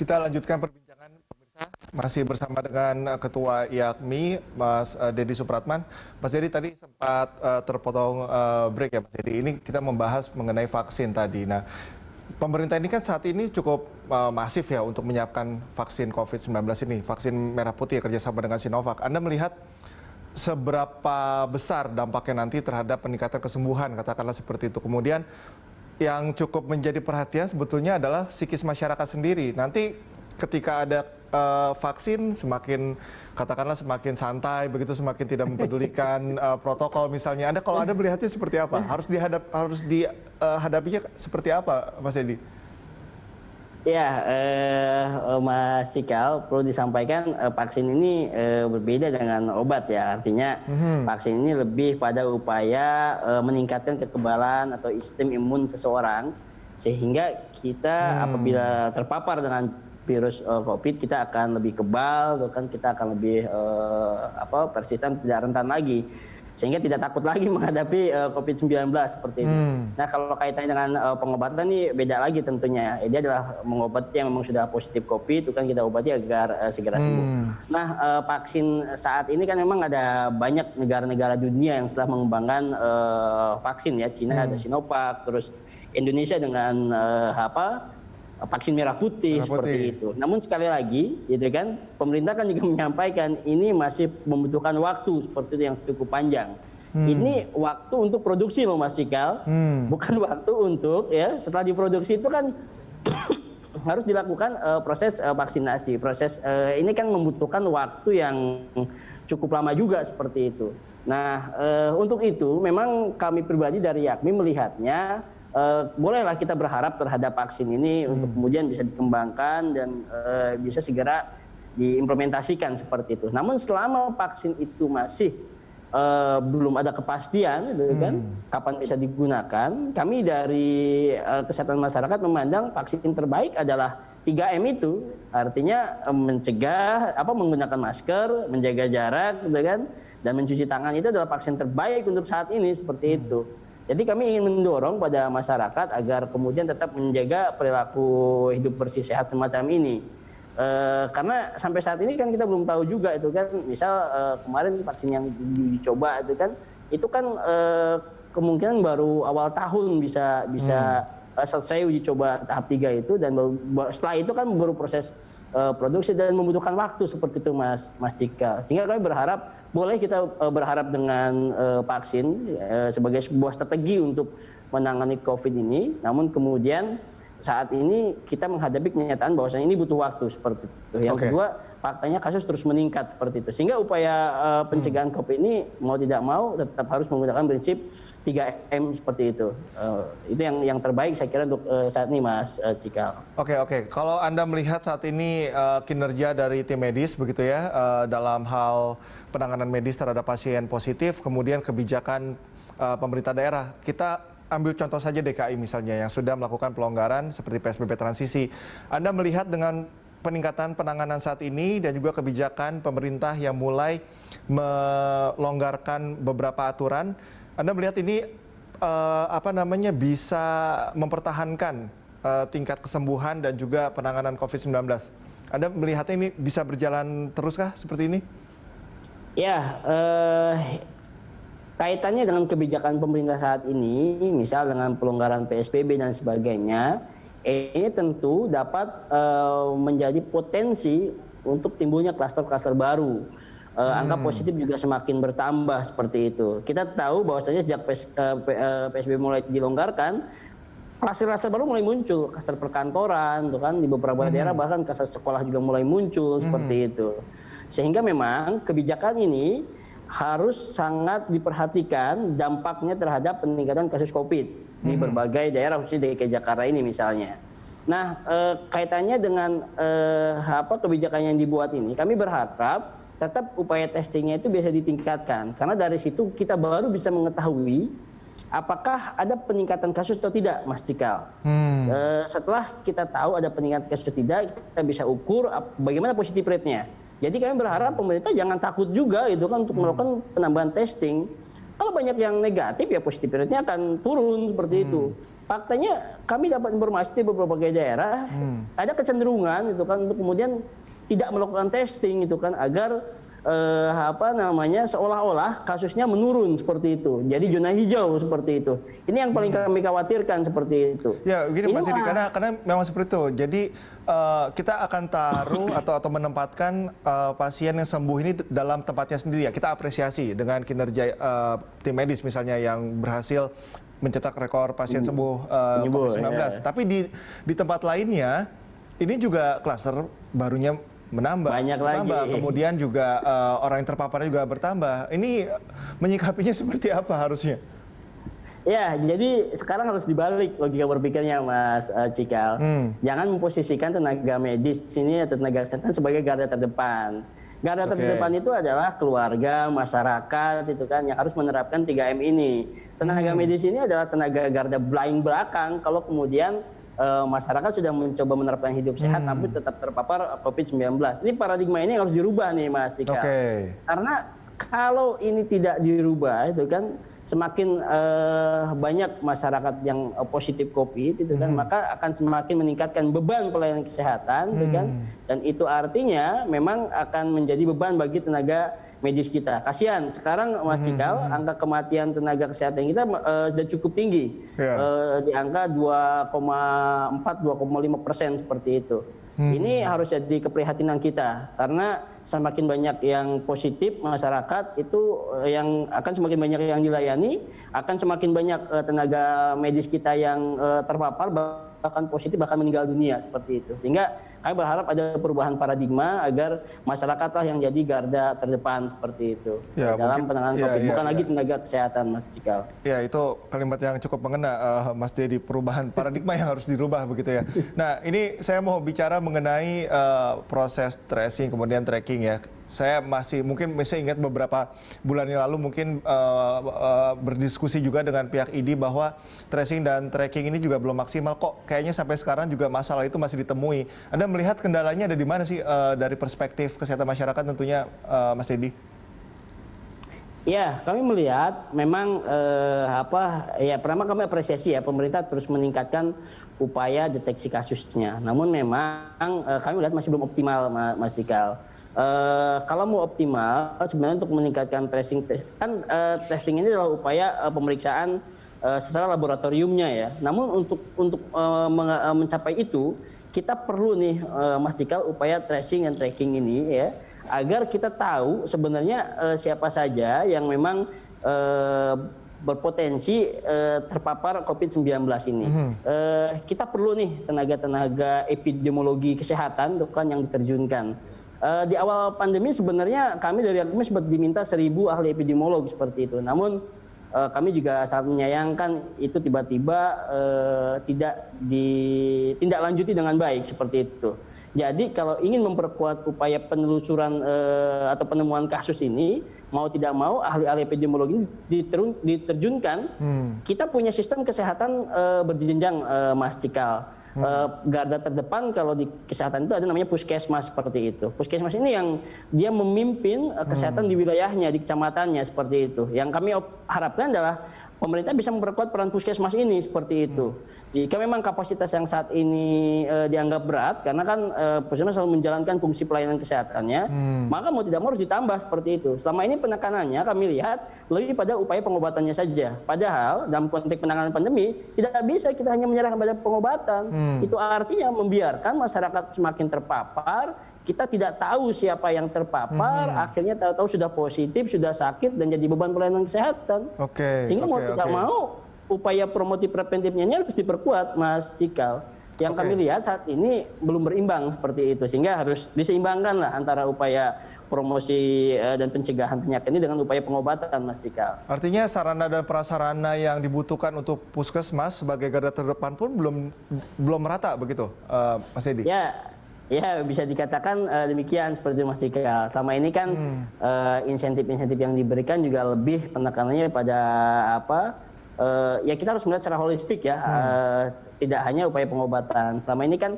Kita lanjutkan perbincangan pemirsa, masih bersama dengan Ketua IAKMI, Mas Dedi Supratman. Mas Dedi tadi sempat terpotong break ya Mas Dedi. Ini kita membahas mengenai vaksin tadi. Nah, pemerintah ini kan saat ini cukup masif ya untuk menyiapkan vaksin COVID-19 ini, vaksin merah putih kerjasama dengan Sinovac. Anda melihat seberapa besar dampaknya nanti terhadap peningkatan kesembuhan, katakanlah seperti itu. Kemudian yang cukup menjadi perhatian sebetulnya adalah psikis masyarakat sendiri. Nanti ketika ada vaksin semakin katakanlah semakin santai, begitu semakin tidak mempedulikan protokol misalnya. Kalau Anda melihatnya seperti apa? Harus dihadapinya seperti apa, Mas Edi? Ya, Mas Cikal, perlu disampaikan vaksin ini berbeda dengan obat ya. Artinya vaksin ini lebih pada upaya meningkatkan kekebalan atau sistem imun seseorang. Sehingga kita apabila terpapar dengan virus COVID, kita akan lebih kebal, bahkan kita akan lebih persisten, tidak rentan lagi. Sehingga tidak takut lagi menghadapi COVID-19 seperti itu. Nah, kalau kaitannya dengan pengobatan ini beda lagi tentunya. Dia adalah mengobati yang memang sudah positif COVID, itu kan kita obati agar segera sembuh. Nah, vaksin saat ini kan memang ada banyak negara-negara dunia yang sudah mengembangkan vaksin ya. Cina ada Sinovac, terus Indonesia dengan vaksin merah putih seperti itu. Namun sekali lagi, gitu kan, pemerintah kan juga menyampaikan ini masih membutuhkan waktu seperti itu yang cukup panjang. Ini waktu untuk produksi loh Mas Cikal, bukan waktu untuk ya setelah diproduksi itu kan harus dilakukan proses vaksinasi. Proses ini kan membutuhkan waktu yang cukup lama juga seperti itu. Nah, untuk itu memang kami pribadi dari IAKMI melihatnya bolehlah kita berharap terhadap vaksin ini untuk kemudian bisa dikembangkan dan bisa segera diimplementasikan seperti itu. Namun selama vaksin itu masih belum ada kepastian, gitu kan, kapan bisa digunakan, kami dari kesehatan masyarakat memandang vaksin terbaik adalah 3M itu, artinya mencegah, menggunakan masker, menjaga jarak, gitu kan, dan mencuci tangan itu adalah vaksin terbaik untuk saat ini seperti itu. Jadi kami ingin mendorong pada masyarakat agar kemudian tetap menjaga perilaku hidup bersih sehat semacam ini. Karena sampai saat ini kan kita belum tahu juga itu kan, misal kemarin vaksin yang dicoba itu kan kemungkinan baru awal tahun bisa selesai uji coba tahap 3 itu, dan setelah itu kan baru proses produksi dan membutuhkan waktu seperti itu Mas Cika. Sehingga kami berharap boleh kita berharap dengan vaksin sebagai sebuah strategi untuk menangani COVID ini, namun kemudian saat ini kita menghadapi kenyataan bahwasanya ini butuh waktu seperti itu. Yang kedua, faktanya kasus terus meningkat seperti itu. Sehingga upaya pencegahan COVID ini mau tidak mau tetap harus menggunakan prinsip 3M seperti itu. Itu yang terbaik saya kira untuk saat ini Mas Cikal. Oke. Kalau Anda melihat saat ini kinerja dari tim medis begitu ya dalam hal penanganan medis terhadap pasien positif, kemudian kebijakan pemerintah daerah, kita ambil contoh saja DKI misalnya yang sudah melakukan pelonggaran seperti PSBB transisi. Anda melihat dengan peningkatan penanganan saat ini dan juga kebijakan pemerintah yang mulai melonggarkan beberapa aturan, Anda melihat ini bisa mempertahankan tingkat kesembuhan dan juga penanganan COVID-19. Anda melihatnya ini bisa berjalan teruskah seperti ini? Ya, kaitannya dengan kebijakan pemerintah saat ini, misal dengan pelonggaran PSBB dan sebagainya, ini tentu dapat menjadi potensi untuk timbulnya klaster-klaster baru. Angka positif juga semakin bertambah seperti itu. Kita tahu bahwasanya sejak PSBB mulai dilonggarkan, klaster-klaster baru mulai muncul, klaster perkantoran, tuh kan, di beberapa daerah bahkan klaster sekolah juga mulai muncul seperti itu. Sehingga memang kebijakan ini harus sangat diperhatikan dampaknya terhadap peningkatan kasus COVID di berbagai daerah, khususnya DKI Jakarta ini misalnya. Nah, kaitannya dengan kebijakan yang dibuat ini, kami berharap tetap upaya testingnya itu bisa ditingkatkan, karena dari situ kita baru bisa mengetahui apakah ada peningkatan kasus atau tidak, Mas Cikal. Setelah kita tahu ada peningkatan kasus atau tidak, kita bisa ukur bagaimana positif rate-nya. Jadi kami berharap pemerintah jangan takut juga gitu kan untuk melakukan penambahan testing. Kalau banyak yang negatif ya positif rate-nya akan turun seperti itu. faktanya kami dapat informasi di beberapa daerah ada kecenderungan itu kan untuk kemudian tidak melakukan testing itu kan agar seolah-olah kasusnya menurun seperti itu. Jadi zona hijau seperti itu. Ini yang paling kami khawatirkan seperti itu. Ya, begini Mas Didi, karena memang seperti itu. Jadi kita akan taruh atau menempatkan pasien yang sembuh ini dalam tempatnya sendiri ya. Kita apresiasi dengan kinerja tim medis misalnya yang berhasil mencetak rekor pasien sembuh COVID-19. Ya. Tapi di tempat lainnya ini juga klaster barunya menambah, kemudian juga orang yang terpapar juga bertambah. Ini menyikapinya seperti apa harusnya? Ya, jadi sekarang harus dibalik logika berpikirnya, Mas Cikal. Jangan memposisikan tenaga medis ini atau tenaga kesehatan sebagai garda terdepan. Garda terdepan itu adalah keluarga, masyarakat, itu kan yang harus menerapkan 3M ini. Tenaga medis ini adalah tenaga garda paling belakang kalau kemudian masyarakat sudah mencoba menerapkan hidup sehat tapi tetap terpapar COVID-19. Ini paradigma ini harus dirubah nih Mas Cikal. Karena kalau ini tidak dirubah itu kan semakin banyak masyarakat yang positif COVID itu kan maka akan semakin meningkatkan beban pelayanan kesehatan itu kan, dan itu artinya memang akan menjadi beban bagi tenaga medis kita. Kasihan sekarang Mas Cikal, angka kematian tenaga kesehatan kita sudah cukup tinggi, di angka 2,4-2,5% seperti itu. Ini harus jadi keprihatinan kita karena semakin banyak yang positif masyarakat itu yang akan semakin banyak yang dilayani, akan semakin banyak tenaga medis kita yang terpapar bahkan positif bahkan meninggal dunia seperti itu. Sehingga kami berharap ada perubahan paradigma agar masyarakatlah yang jadi garda terdepan seperti itu dalam penanganan COVID, bukan lagi tenaga kesehatan, Mas Cikal. Ya, itu kalimat yang cukup mengena, Mas Dedi, perubahan paradigma yang harus dirubah begitu ya. Nah, ini saya mau bicara mengenai proses tracing kemudian tracking ya. Saya masih ingat beberapa bulan yang lalu mungkin berdiskusi juga dengan pihak ID bahwa tracing dan tracking ini juga belum maksimal. Kok kayaknya sampai sekarang juga masalah itu masih ditemui. Anda melihat kendalanya ada di mana sih dari perspektif kesehatan masyarakat tentunya, Mas Dedi? Ya, kami melihat memang pertama kami apresiasi ya pemerintah terus meningkatkan upaya deteksi kasusnya. Namun memang kami melihat masih belum optimal, Mas Cikal. Kalau mau optimal sebenarnya untuk meningkatkan tracing kan testing ini adalah upaya pemeriksaan secara laboratoriumnya ya. Namun untuk mencapai itu kita perlu nih Mas Cikal upaya tracing dan tracking ini ya, agar kita tahu sebenarnya siapa saja yang memang berpotensi terpapar COVID-19 ini. Kita perlu nih tenaga-tenaga epidemiologi kesehatan kan yang diterjunkan. Di awal pandemi sebenarnya kami dari Akmi sempat diminta 1.000 ahli epidemiolog seperti itu. Namun kami juga sangat menyayangkan itu tiba-tiba tidak ditindaklanjuti dengan baik seperti itu. Jadi kalau ingin memperkuat upaya penelusuran atau penemuan kasus ini, mau tidak mau ahli-ahli epidemiologi diterjunkan. Kita punya sistem kesehatan berjenjang, Mas Cikal. Garda terdepan kalau di kesehatan itu ada namanya puskesmas seperti itu. Puskesmas ini yang dia memimpin kesehatan di wilayahnya, di kecamatannya seperti itu. Yang kami harapkan adalah pemerintah bisa memperkuat peran puskesmas ini seperti itu. Jika memang kapasitas yang saat ini dianggap berat, karena kan puskesmas selalu menjalankan fungsi pelayanan kesehatannya, maka mau tidak mau harus ditambah seperti itu. Selama ini penekanannya kami lihat lebih pada upaya pengobatannya saja. Padahal dalam konteks penanganan pandemi tidak bisa kita hanya menyerahkan pada pengobatan. Itu artinya membiarkan masyarakat semakin terpapar. Kita tidak tahu siapa yang terpapar, akhirnya tahu sudah positif, sudah sakit, dan jadi beban pelayanan kesehatan. Sehingga mau tidak mau, upaya promotif preventifnya ini harus diperkuat, Mas Cikal. Yang kami lihat saat ini belum berimbang seperti itu, sehingga harus diseimbangkan lah antara upaya promosi dan pencegahan penyakit ini dengan upaya pengobatan, Mas Cikal. Artinya sarana dan prasarana yang dibutuhkan untuk puskesmas sebagai garda terdepan pun belum merata begitu, Mas Edi? Ya, bisa dikatakan demikian seperti Mas Cikal. Selama ini kan insentif-insentif yang diberikan juga lebih penekanannya pada ya kita harus melihat secara holistik ya, tidak hanya upaya pengobatan. Selama ini kan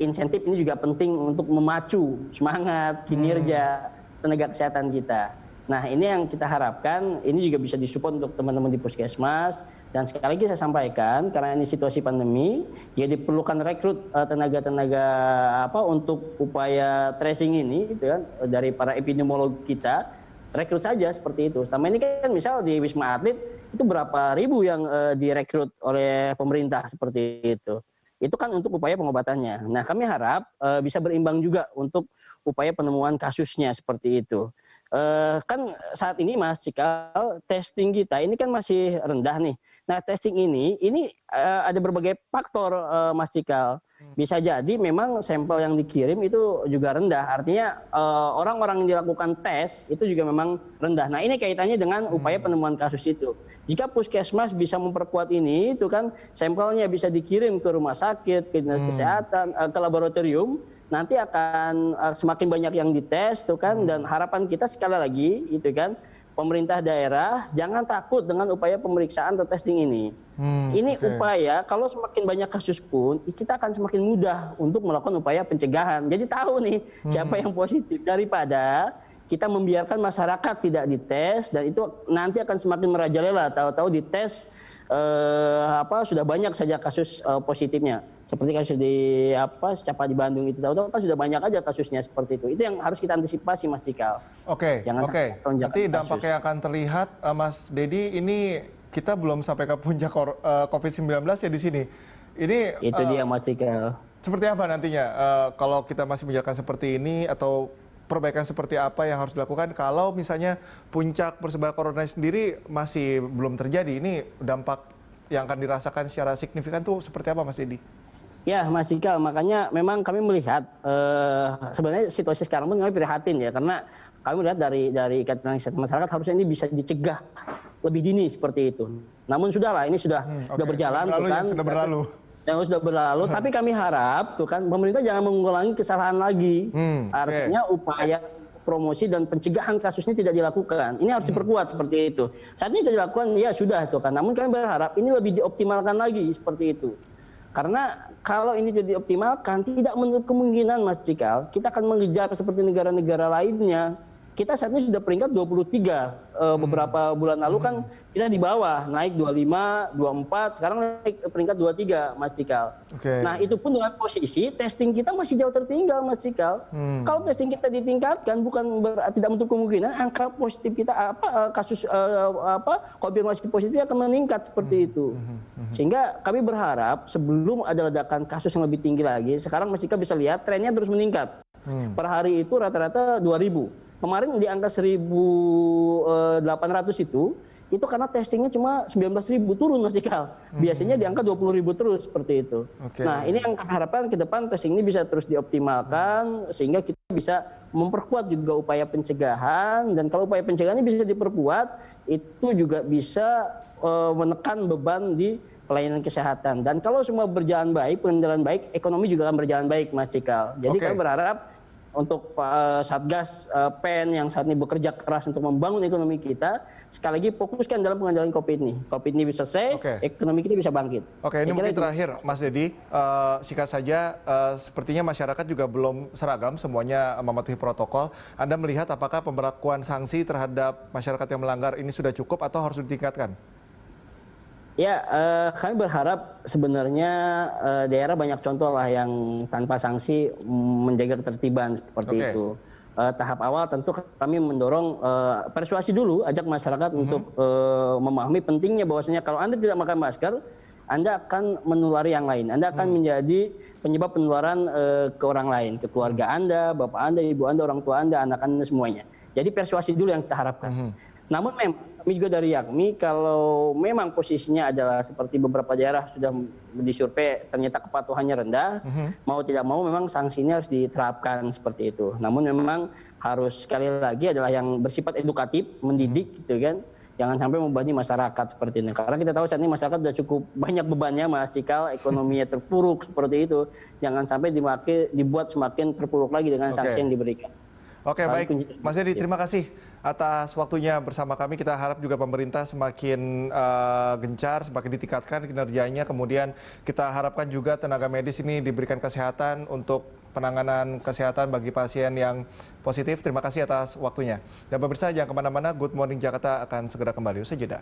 insentif ini juga penting untuk memacu semangat kinerja tenaga kesehatan kita. Nah, ini yang kita harapkan, ini juga bisa disupport untuk teman-teman di puskesmas. Dan sekali lagi saya sampaikan, karena ini situasi pandemi, jadi diperlukan rekrut tenaga-tenaga untuk upaya tracing ini, gitu kan, dari para epidemiolog kita, rekrut saja seperti itu. Selama ini kan misal di Wisma Atlet itu berapa ribu yang direkrut oleh pemerintah seperti itu. Itu kan untuk upaya pengobatannya. Nah, kami harap bisa berimbang juga untuk upaya penemuan kasusnya seperti itu. Kan saat ini Mas Cikal, testing kita ini kan masih rendah nih. Nah, testing ini ada berbagai faktor Mas Cikal. Bisa jadi memang sampel yang dikirim itu juga rendah. Artinya orang-orang yang dilakukan tes itu juga memang rendah. Nah, ini kaitannya dengan upaya penemuan kasus itu. Jika puskesmas bisa memperkuat ini, itu kan sampelnya bisa dikirim ke rumah sakit, ke dinas kesehatan, ke laboratorium, nanti akan semakin banyak yang dites, tuh kan. Dan harapan kita sekali lagi, itu kan, pemerintah daerah jangan takut dengan upaya pemeriksaan atau testing ini. Ini upaya, kalau semakin banyak kasus pun, kita akan semakin mudah untuk melakukan upaya pencegahan. Jadi tahu nih siapa yang positif, daripada kita membiarkan masyarakat tidak dites, dan itu nanti akan semakin merajalela. Tahu-tahu dites sudah banyak saja kasus positifnya. Seperti kasus di Secapa di Bandung itu, tahu-tahu kan sudah banyak aja kasusnya seperti itu. Itu yang harus kita antisipasi, Mas Cikal. Oke. Nanti dampaknya akan terlihat, Mas Dedi, ini kita belum sampai ke puncak COVID-19 ya di sini. Itu dia, Mas Cikal. Seperti apa nantinya kalau kita masih menjalankan seperti ini, atau perbaikan seperti apa yang harus dilakukan kalau misalnya puncak persebaran corona sendiri masih belum terjadi? Ini dampak yang akan dirasakan secara signifikan tuh seperti apa, Mas Dedi? Ya, Mas Cikal, makanya memang kami melihat sebenarnya situasi sekarang pun kami prihatin ya, karena kami melihat dari Ikatan Kesehatan Masyarakat harusnya ini bisa dicegah lebih dini seperti itu. Namun sudahlah, ini sudah berjalan, sudah berlalu. Tapi kami harap, tuh kan, pemerintah jangan mengulangi kesalahan lagi. Artinya upaya promosi dan pencegahan kasus ini tidak dilakukan. Ini harus diperkuat seperti itu. Saat ini sudah dilakukan, ya sudah, tuh kan. Namun kami berharap ini lebih dioptimalkan lagi seperti itu. Karena kalau ini tidak dioptimalkan, tidak menutup kemungkinan, Mas Cikal, kita akan mengejar seperti negara-negara lainnya. Kita saat ini sudah peringkat 23. Beberapa bulan lalu kan kita di bawah, naik 25, 24, sekarang naik peringkat 23, Mas Cikal. Nah, itu pun dengan posisi testing kita masih jauh tertinggal, Mas Cikal. Kalau testing kita ditingkatkan, bukan tidak menutup kemungkinan angka positif kita kasus konfirmasi positifnya akan meningkat seperti itu. Sehingga kami berharap sebelum ada ledakan kasus yang lebih tinggi lagi, sekarang Mas Cikal bisa lihat trennya terus meningkat. Per hari itu rata-rata 2.000. Kemarin di angka 1.800 itu karena testingnya cuma 19.000 turun, Mas Cikal. Biasanya di angka 20.000 terus seperti itu. Nah, ini yang kami harapkan ke depan testing ini bisa terus dioptimalkan sehingga kita bisa memperkuat juga upaya pencegahan, dan kalau upaya pencegahannya bisa diperkuat, itu juga bisa menekan beban di pelayanan kesehatan. Dan kalau semua berjalan baik, pengendalian baik, ekonomi juga akan berjalan baik, Mas Cikal. Jadi kami berharap untuk Satgas PEN yang saat ini bekerja keras untuk membangun ekonomi kita, sekali lagi fokuskan dalam pengendalian COVID ini. COVID ini bisa selesai, ekonomi kita bisa bangkit. Ini mungkin terakhir, Mas Dedi, singkat saja, sepertinya masyarakat juga belum seragam, semuanya mematuhi protokol. Anda melihat apakah pemberlakuan sanksi terhadap masyarakat yang melanggar ini sudah cukup atau harus ditingkatkan? Ya, kami berharap sebenarnya daerah banyak contoh lah yang tanpa sanksi menjaga ketertiban seperti itu. Tahap awal tentu kami mendorong persuasi dulu, ajak masyarakat untuk memahami pentingnya bahwasanya kalau Anda tidak memakai masker, Anda akan menulari yang lain. Anda akan menjadi penyebab penularan ke orang lain, ke keluarga Anda, bapak Anda, ibu Anda, orang tua Anda, anak Anda, semuanya. Jadi persuasi dulu yang kita harapkan. Namun memang kami juga dari YAKMI, kalau memang posisinya adalah seperti beberapa daerah sudah disurvei ternyata kepatuhannya rendah, mau tidak mau memang sanksinya harus diterapkan seperti itu. Namun memang harus sekali lagi adalah yang bersifat edukatif, mendidik gitu kan. Jangan sampai membebani masyarakat seperti ini. Karena kita tahu saat ini masyarakat sudah cukup banyak bebannya, Mas Cikal, ekonominya terpuruk seperti itu. Jangan sampai dibuat semakin terpuruk lagi dengan sanksi yang diberikan. Baik. Mas Dedi, terima kasih atas waktunya bersama kami. Kita harap juga pemerintah semakin gencar, semakin ditingkatkan kinerjanya. Kemudian kita harapkan juga tenaga medis ini diberikan kesehatan untuk penanganan kesehatan bagi pasien yang positif. Terima kasih atas waktunya. Dan pemirsa jangan kemana-mana, Good Morning Jakarta akan segera kembali usai jeda.